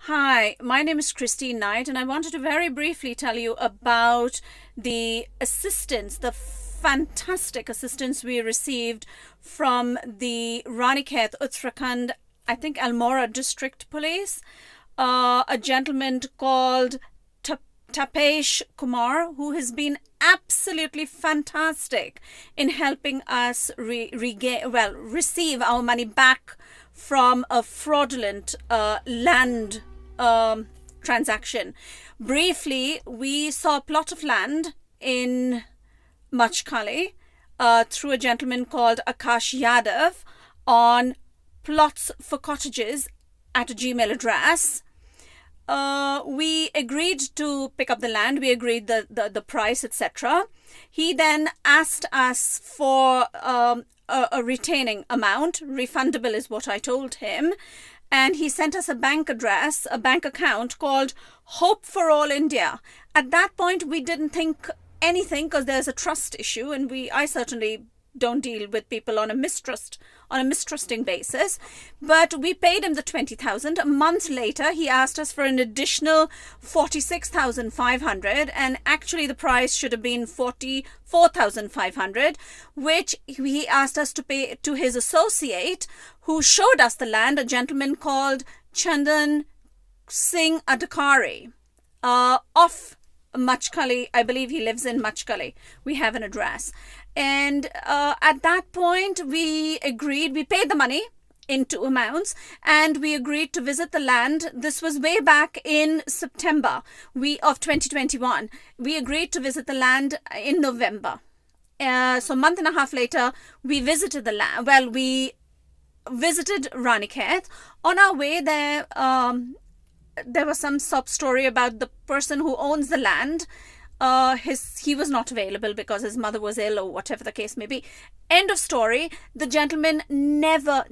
Hi, my name is Christine Knight, and I wanted to very briefly tell you about the assistance, the fantastic assistance we received from the Ranikhet, Uttarakhand, I think Almora District Police. A gentleman called Tapesh Kumar, who has been absolutely fantastic in helping us receive our money back from a fraudulent land transaction. Briefly, we saw a plot of land in Machkali through a gentleman called Akash Yadav on plots for cottages at a Gmail address. We agreed to pick up the land. We agreed the price, etc. He then asked us for a retaining amount. Refundable is what I told him. And he sent us a bank address, a bank account called Hope for All India. At that point, we didn't think anything because there's a trust issue, and I certainly don't deal with people on a mistrusting basis. But we paid him the 20,000. A month later, he asked us for an additional 46,500, and actually the price should have been 44,500, which he asked us to pay to his associate who showed us the land, a gentleman called Chandan Singh Adhikari, of Machkali. I believe he lives in Machkali. We have an address. And at that point, we paid the money in two amounts, and we agreed to visit the land. This was way back in September of 2021. We agreed to visit the land in November. So a month and a half later, we visited the land. Well, we visited Ranikhet. On our way there, there was some sob story about the person who owns the land. He was not available because his mother was ill, or whatever the case may be. End of story. The gentleman never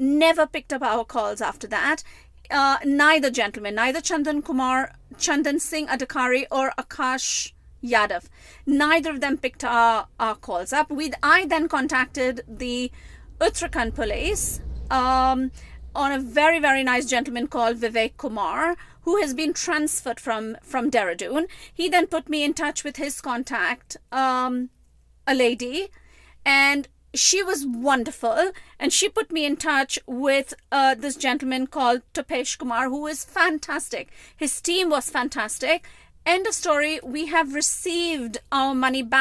picked up our calls after that. Neither Chandan Singh Adhikari or Akash Yadav, neither of them picked our calls up. I then contacted the Uttarakhand police on a very, very nice gentleman called Vivek Kumar, who has been transferred from Dehradun. He then put me in touch with his contact, a lady, and she was wonderful. And she put me in touch with this gentleman called Tapesh Kumar, who is fantastic. His team was fantastic. End of story. We have received our money back.